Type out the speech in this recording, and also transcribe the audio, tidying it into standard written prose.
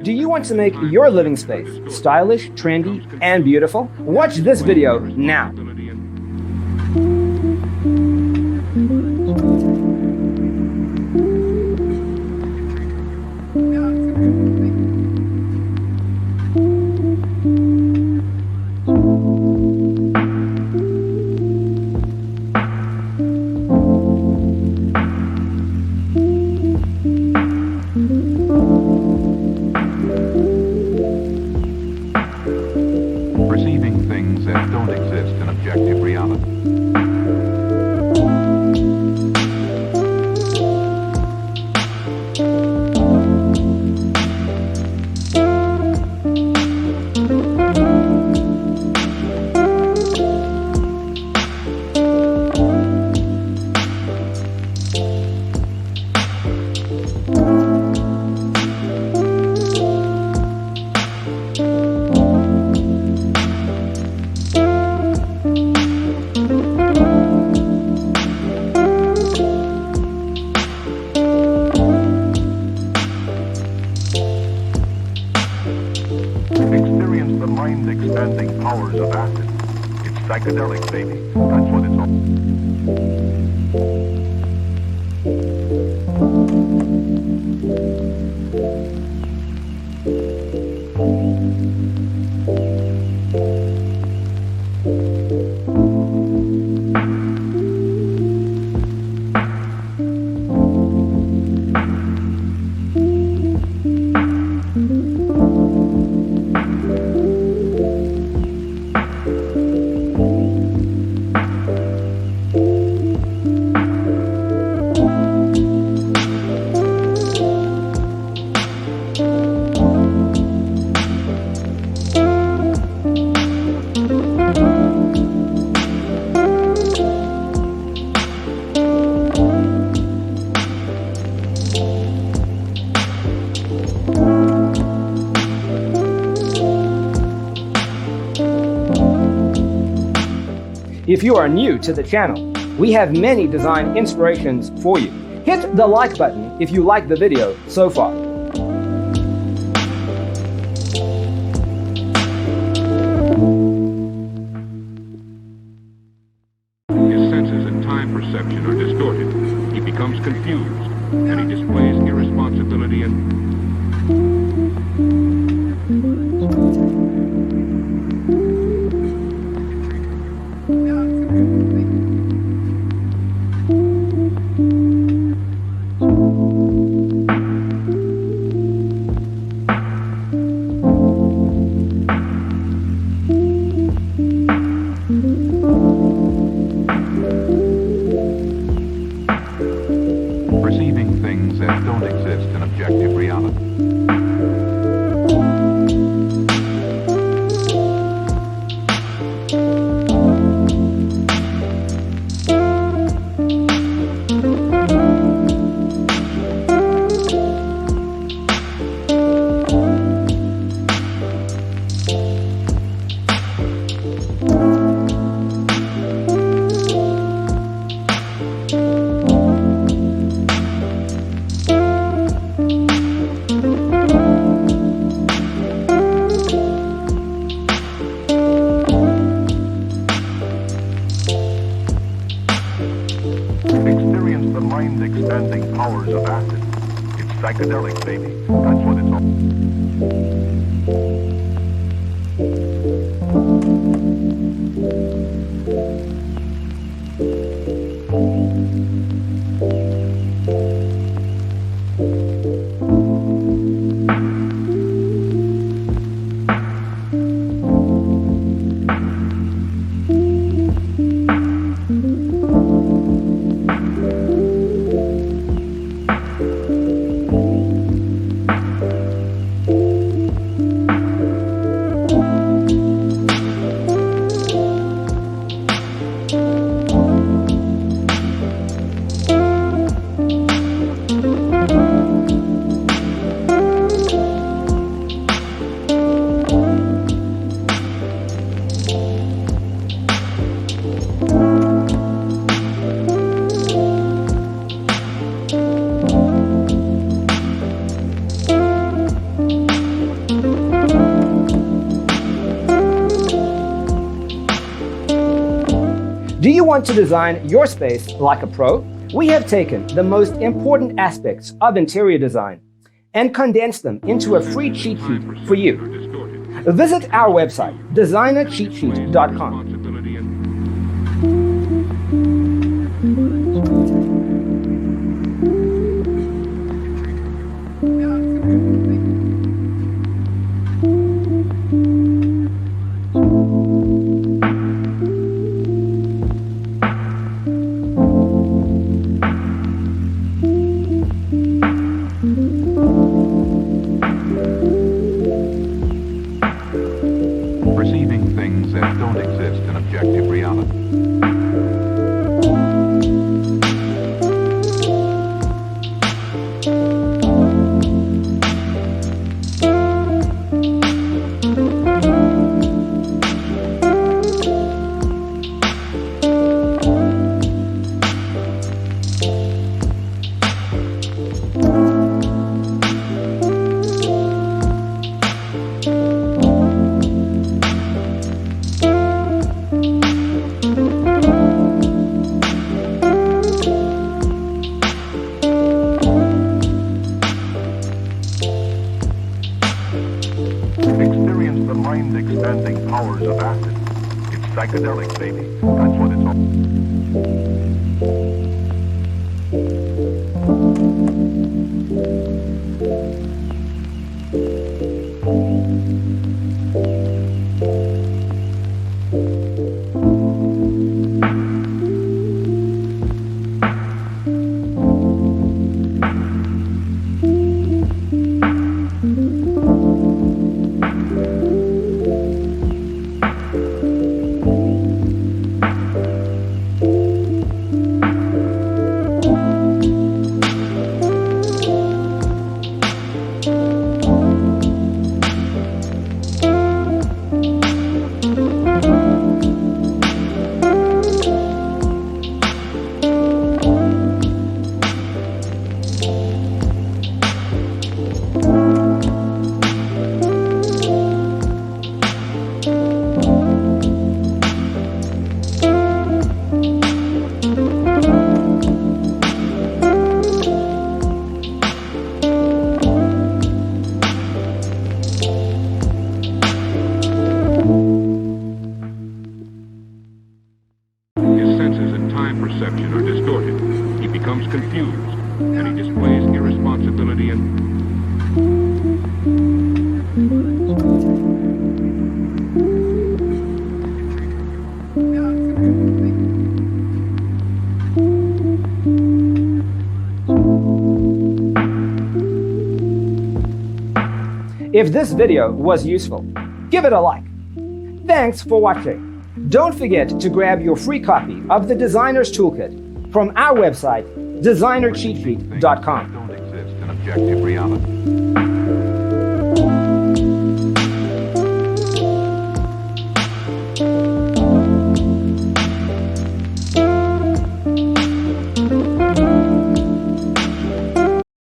Do you want to make your living space stylish, trendy, and beautiful? Watch this video now. Perceiving things that don't exist in objective reality. Experience the mind-expanding powers of acid. It's psychedelic, baby. That's what it's If you are new to the channel, we have many design inspirations for you. Hit the like button if you like the video so far. His senses and time perception are distorted. He becomes confused, and he displays irresponsibility and... perceiving things that don't exist in objective reality. Experience the mind-expanding powers of acid. It's psychedelic, baby. That's what it's want to design your space like a pro? We have taken the most important aspects of interior design and condensed them into a free cheat sheet for you. Visit our website, designercheatsheet.com. Perceiving things that don't exist in objective reality. Experience the mind-expanding powers of acid. It's psychedelic, baby. That's what it's all. His senses and time perception are distorted. He becomes confused, and he displays irresponsibility and... If this video was useful, give it a like. Thanks for watching. Don't forget to grab your free copy of the Designer's Toolkit from our website, designercheatsheet.com. Don't exist in objective reality.